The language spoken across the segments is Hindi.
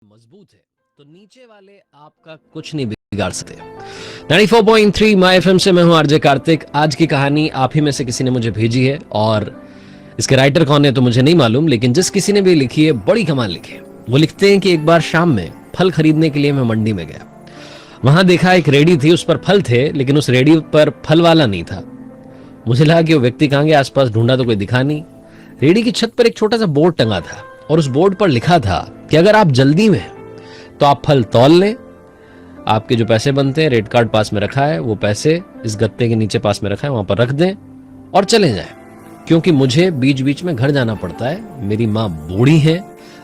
मजबूत है तो नीचे वाले आपका कुछ नहीं बिगाड़ सकते। 94.3 माय एफएम से मैं हूं आरजे कार्तिक। आज की कहानी आप ही में से किसी ने मुझे भेजी है और इसके राइटर कौन है तो मुझे नहीं मालूम, लेकिन जिस किसी ने भी लिखी है बड़ी कमाल लिखी है। वो लिखते हैं कि एक बार शाम में फल खरीदने के लिए मैं मंडी में गया। वहां देखा एक रेडी थी, उस पर फल थे, लेकिन उस रेडी पर फल वाला नहीं था। मुझे लगा कि वो व्यक्ति कहाँ गया, आसपास ढूंढा तो कोई दिखा नहीं। रेडी की छत पर एक छोटा सा बोर्ड टंगा था और उस बोर्ड पर लिखा था कि अगर आप जल्दी में तो आप फल तौल लें, आपके जो पैसे बनते हैं रेड कार्ड पास में रखा है, वो पैसे इस गत्ते के नीचे पास में रखा है, वहां पर रख दें और चले जाएं, क्योंकि मुझे बीच बीच में घर जाना पड़ता है। मेरी माँ बूढ़ी है,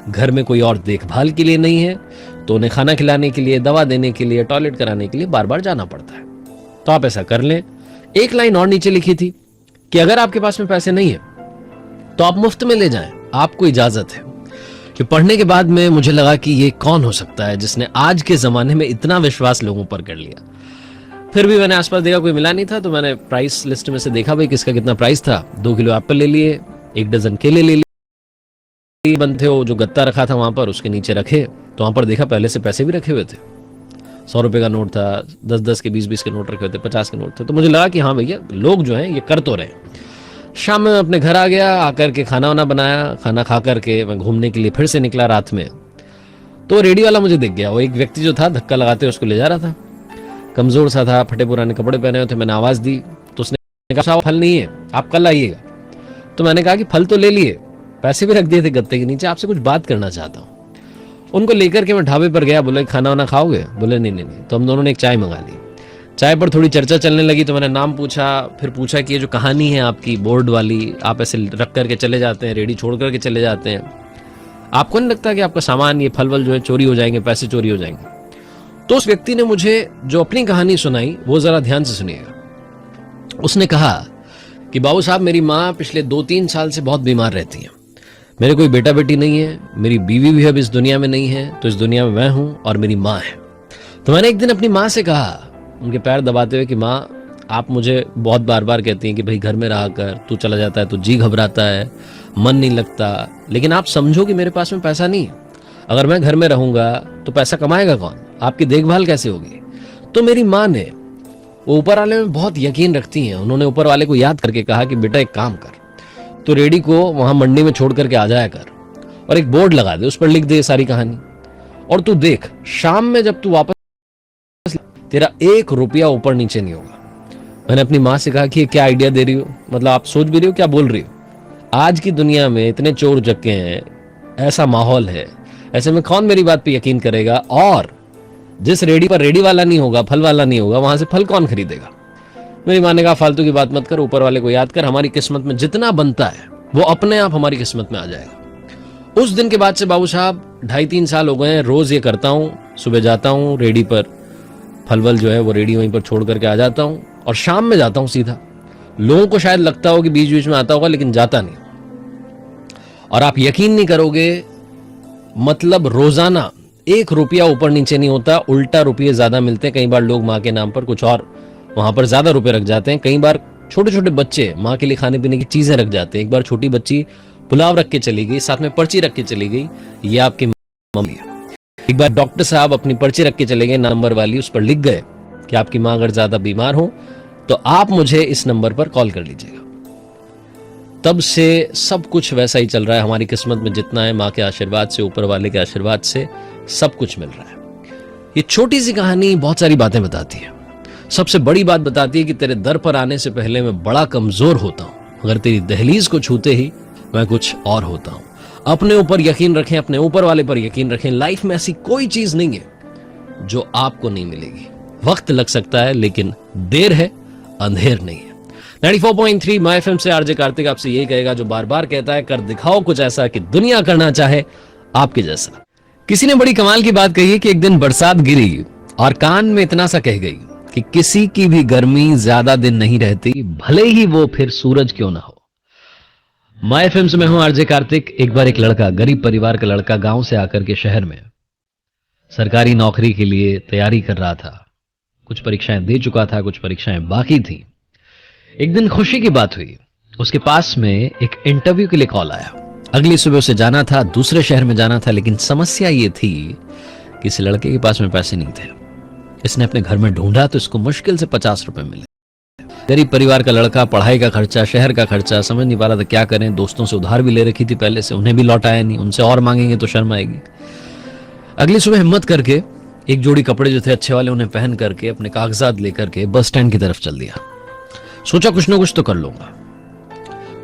घर में कोई और देखभाल के लिए नहीं है, तो उन्हें खाना खिलाने के लिए, दवा देने के लिए, टॉयलेट कराने के लिए बार बार जाना पड़ता है। तो आप ऐसा कर लें। एक लाइन और नीचे लिखी थी कि अगर आपके पास में पैसे नहीं है तो आप मुफ्त में ले जाएं, आपको इजाजत है। कि पढ़ने के बाद में मुझे लगा कि ये कौन हो सकता है जिसने आज के जमाने में इतना विश्वास लोगों पर कर लिया। फिर भी मैंने आसपास देखा, कोई मिला नहीं था, तो मैंने प्राइस लिस्ट में से देखा भाई किसका कितना प्राइस था। 2 किलो एप्पल ले लिए, 1 डजन केले ले लिए। बंद थे, वो जो गत्ता रखा था वहां पर, उसके नीचे रखे तो वहां पर देखा पहले से पैसे भी रखे हुए थे। 100 रुपए का नोट था, 10-10 के, 20-20 के नोट रखे हुए थे, 50 के नोट थे। तो मुझे लगा कि हाँ भैया लोग जो हैं ये कर तो रहे। शाम में अपने घर आ गया, आकर के खाना वाना बनाया। खाना खा करके मैं घूमने के लिए फिर से निकला रात में। तो रेडी वाला मुझे दिख गया। वो एक व्यक्ति जो था धक्का लगाते उसको ले जा रहा था, कमजोर सा था, फटे पुराने कपड़े पहने हुए थे। मैंने आवाज दी तो उसने कहा फल नहीं है, आप कल आइएगा। तो मैंने कहा कि फल तो ले लिए, पैसे भी रख दिए थे गत्ते के नीचे, आपसे कुछ बात करना चाहता हूँ। उनको लेकर के मैं ढाबे पर गया। बोले खाना वाना खाओगे? बोले नहीं। तो हम दोनों ने एक चाय मंगा ली। चाय पर थोड़ी चर्चा चलने लगी तो मैंने नाम पूछा, फिर पूछा कि ये जो कहानी है आपकी बोर्ड वाली, आप ऐसे रख करके चले जाते हैं, रेडी छोड़ करके चले जाते हैं, आपको नहीं लगता कि आपका सामान, ये फल वल जो है चोरी हो जाएंगे, पैसे चोरी हो जाएंगे? तो उस व्यक्ति ने मुझे जो अपनी कहानी सुनाई वो जरा ध्यान से सुनिएगा। उसने कहा कि बाबू साहब, मेरी माँ पिछले 2-3 साल से बहुत बीमार रहती है। मेरे कोई बेटा बेटी नहीं है, मेरी बीवी भी अब इस दुनिया में नहीं है, तो इस दुनिया में मैं हूं और मेरी माँ है। तो मैंने एक दिन अपनी माँ से कहा, उनके पैर दबाते हुए, कि माँ आप मुझे बहुत बार बार कहती हैं कि भाई घर में रहा कर, तू चला जाता है तो जी घबराता है, मन नहीं लगता, लेकिन आप समझो कि मेरे पास में पैसा नहीं है। अगर मैं घर में रहूंगा तो पैसा कमाएगा कौन, आपकी देखभाल कैसे होगी? तो मेरी माँ ने, वो ऊपर वाले में बहुत यकीन रखती हैं, उन्होंने ऊपर वाले को याद करके कहा कि बेटा एक काम कर, तो रेडी को वहां मंडी में छोड़ करके आ जाया कर और एक बोर्ड लगा दे, उस पर लिख दे सारी कहानी, और तू देख शाम में जब तू वापस तेरा 1 रुपया ऊपर नीचे नहीं होगा। मैंने अपनी माँ से कहा कि ये क्या आइडिया दे रही हो, मतलब आप सोच भी रही हो, क्या बोल रही हो? आज की दुनिया में इतने चोर उचक्के हैं, ऐसा माहौल है, ऐसे में कौन मेरी बात पे यकीन करेगा? और जिस रेडी पर रेडी वाला नहीं होगा, फल वाला नहीं होगा, वहां से फल कौन खरीदेगा? मेरी माँ ने कहा फालतू की बात मत कर, ऊपर वाले को याद कर, हमारी किस्मत में जितना बनता है वो अपने आप हमारी किस्मत में आ जाएगा। उस दिन के बाद से बाबू साहब 2.5-3 साल हो गए हैं, रोज ये करता हूँ। सुबह जाता हूँ रेडी पर, फलवल जो है वो रेडी वहीं पर छोड़ करके आ जाता हूँ और शाम में जाता हूँ सीधा। लोगों को शायद लगता हो कि बीच बीच में आता होगा, लेकिन जाता नहीं। और आप यकीन नहीं करोगे, मतलब रोजाना 1 रुपया ऊपर नीचे नहीं होता, उल्टा रुपये ज्यादा मिलते हैं। कई बार लोग माँ के नाम पर कुछ और वहां पर ज्यादा रुपए रख जाते हैं। कई बार छोटे छोटे बच्चे माँ के लिए खाने पीने की चीजें रख जाते हैं। एक बार छोटी बच्ची पुलाव रख के चली गई, साथ में पर्ची रख के चली गई, ये आपकी मम्मी है। एक बार डॉक्टर साहब अपनी पर्ची रख के चले गए नंबर वाली, उस पर लिख गए कि आपकी मां अगर ज्यादा बीमार हो तो आप मुझे इस नंबर पर कॉल कर लीजिएगा। तब से सब कुछ वैसा ही चल रहा है। हमारी किस्मत में जितना है, मां के आशीर्वाद से, ऊपर वाले के आशीर्वाद से सब कुछ मिल रहा है। ये छोटी सी कहानी बहुत सारी बातें बताती है। सबसे बड़ी बात बताती है कि तेरे दर पर आने से पहले मैं बड़ा कमजोर होता हूं, अगर तेरी दहलीज को छूते ही मैं कुछ और होता हूं। अपने ऊपर यकीन रखें, अपने ऊपर वाले पर यकीन रखें। लाइफ में ऐसी कोई चीज नहीं है जो आपको नहीं मिलेगी। वक्त लग सकता है लेकिन देर है, अंधेर नहीं है। 94.3 माय एफएम से आरजे कार्तिक आपसे यही कहेगा जो बार बार कहता है, कर दिखाओ कुछ ऐसा कि दुनिया करना चाहे आपके जैसा। किसी ने बड़ी कमाल की बात कही है कि एक दिन बरसात गिरी और कान में इतना सा कह गई कि किसी की भी गर्मी ज्यादा दिन नहीं रहती, भले ही वो फिर सूरज क्यों ना हो। माय एफएम से मैं हूं आरजे कार्तिक। एक बार एक लड़का, गरीब परिवार का लड़का, गांव से आकर के शहर में सरकारी नौकरी के लिए तैयारी कर रहा था। कुछ परीक्षाएं दे चुका था, कुछ परीक्षाएं बाकी थी। एक दिन खुशी की बात हुई, उसके पास में एक इंटरव्यू के लिए कॉल आया। अगली सुबह उसे जाना था, दूसरे शहर में जाना था, लेकिन समस्या ये थी कि इस लड़के के पास में पैसे नहीं थे। इसने अपने घर में ढूंढा तो इसको मुश्किल से 50 रुपए मिले। गरीब परिवार का लड़का, पढ़ाई का खर्चा, शहर का खर्चा, समझ नहीं पा रहा था क्या करें। दोस्तों से उधार भी ले रखी थी पहले से, उन्हें भी लौटाया नहीं, उनसे और मांगेंगे तो शर्म आएगी। अगली सुबह हिम्मत करके एक जोड़ी कपड़े जो थे अच्छे वाले उन्हें पहन करके अपने कागजात लेकर के बस स्टैंड की तरफ चल दिया। सोचा कुछ ना कुछ तो कर लूंगा।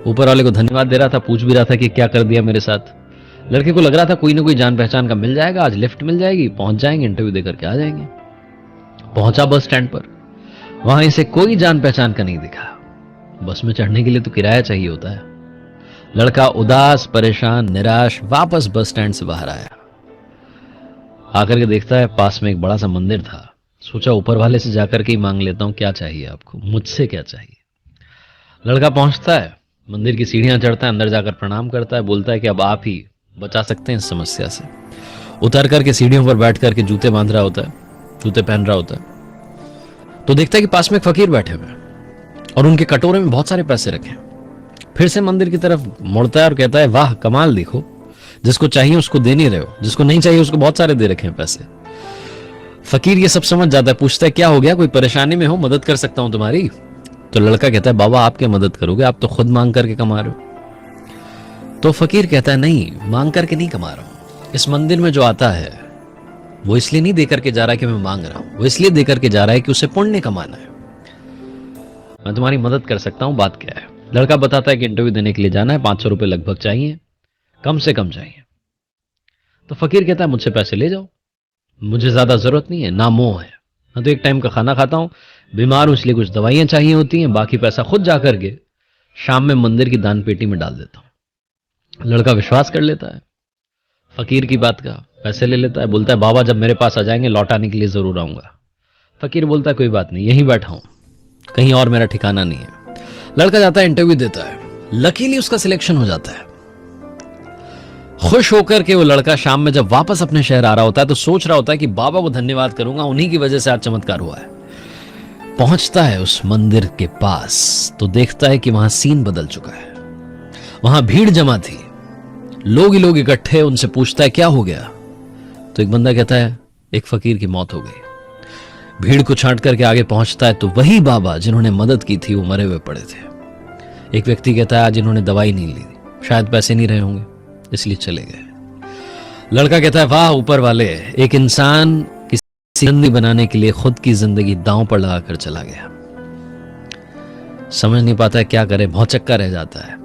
ऊपर वाले को धन्यवाद दे रहा था, पूछ भी रहा था कि क्या कर दिया मेरे साथ। लड़के को लग रहा था कोई ना कोई जान पहचान का मिल जाएगा, आज लिफ्ट मिल जाएगी, पहुंच जाएंगे, इंटरव्यू देकर के आ जाएंगे। पहुंचा बस स्टैंड पर, वहां इसे कोई जान पहचान का नहीं दिखा। बस में चढ़ने के लिए तो किराया चाहिए होता है। लड़का उदास, परेशान, निराश वापस बस स्टैंड से बाहर आया। आकर के देखता है पास में एक बड़ा सा मंदिर था। सोचा ऊपर वाले से जाकर के ही मांग लेता हूं, क्या चाहिए आपको, मुझसे क्या चाहिए। लड़का पहुंचता है, मंदिर की सीढ़ियां चढ़ता है, अंदर जाकर प्रणाम करता है, बोलता है कि अब आप ही बचा सकते हैं इस समस्या से। उतर करके सीढ़ियों पर बैठ करके जूते बांध रहा होता है, जूते पहन रहा होता है, तो देखता है कि पास में एक फकीर बैठे हुए हैं और उनके कटोरे में बहुत सारे पैसे रखे हैं। फिर से मंदिर की तरफ मुड़ता है और कहता है, वाह कमाल, देखो जिसको चाहिए उसको दे नहीं रहे हो, जिसको नहीं चाहिए उसको बहुत सारे दे रखे हैं पैसे। फकीर ये सब समझ जाता है, पूछता है क्या हो गया, कोई परेशानी में हो, मदद कर सकता हूं तुम्हारी। तो लड़का कहता है, बाबा आप क्या मदद करोगे, आप तो खुद मांग करके कमा रहे हो। तो फकीर कहता है, नहीं मांग करके नहीं कमा रहा हूं, इस मंदिर में जो आता है वो इसलिए नहीं देकर के जा रहा है कि मैं मांग रहा हूं, वो इसलिए देकर के जा रहा है कि उसे पुण्य कमाना है। मैं तुम्हारी मदद कर सकता हूं, बात क्या है। लड़का बताता है कि इंटरव्यू देने के लिए जाना है, 500 रुपए लगभग चाहिए, कम से कम चाहिए। तो फकीर कहता है, मुझसे पैसे ले जाओ, मुझे ज्यादा जरूरत नहीं है, ना मोह है, मैं तो एक टाइम का खाना खाता हूं, बीमार हूं इसलिए कुछ दवाइयां चाहिए होती हैं, बाकी पैसा खुद जाकर के शाम में मंदिर की दान पेटी में डाल देता हूं। लड़का विश्वास कर लेता है फकीर की बात का, पैसे ले लेता है, बोलता है बाबा जब मेरे पास आ जाएंगे लौटाने के लिए जरूर आऊंगा। फकीर बोलता है कोई बात नहीं, यहीं बैठा हूं, कहीं और मेरा ठिकाना नहीं है। लड़का जाता है, इंटरव्यू देता है, लकीली उसका सिलेक्शन हो जाता है। खुश होकर के वो लड़का शाम में जब वापस अपने शहर आ रहा होता है तो सोच रहा होता है कि बाबा को धन्यवाद करूंगा, उन्हीं की वजह से आज चमत्कार हुआ है। पहुंचता है उस मंदिर के पास तो देखता है कि वहां सीन बदल चुका है। वहां भीड़ जमा थी, लोग ही लोग इकट्ठे। उनसे पूछता है क्या हो गया, तो एक बंदा कहता है एक फकीर की मौत हो गई। भीड़ को छांट करके आगे पहुंचता है तो वही बाबा जिन्होंने मदद की थी वो मरे हुए पड़े थे। एक व्यक्ति कहता है आज इन्होंने दवाई नहीं ली, शायद पैसे नहीं रहे होंगे इसलिए चले गए। लड़का कहता है वाह ऊपर वाले, एक इंसान किसी जिंदगी बनाने के लिए खुद की जिंदगी दांव पर लगाकर चला गया। समझ नहीं पाता है क्या करे, भौचक्का रह जाता है।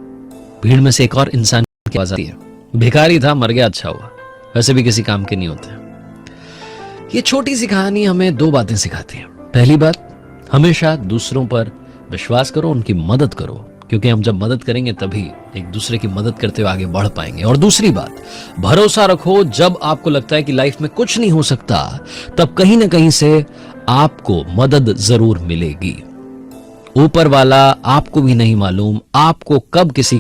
भीड़ में से एक और इंसान की आवाज आती है, भिखारी था मर गया, अच्छा हुआ, वैसे भी किसी काम के नहीं होते। ये छोटी सी कहानी हमें दो बातें सिखाती है। पहली बात, हमेशा दूसरों पर विश्वास करो, उनकी मदद करो, क्योंकि हम जब मदद करेंगे तभी एक दूसरे की मदद करते हुए आगे बढ़ पाएंगे। और दूसरी बात, भरोसा रखो, जब आपको लगता है कि लाइफ में कुछ नहीं हो सकता तब कहीं ना कहीं से आपको मदद जरूर मिलेगी। ऊपर वाला आपको भी नहीं मालूम आपको कब किसी का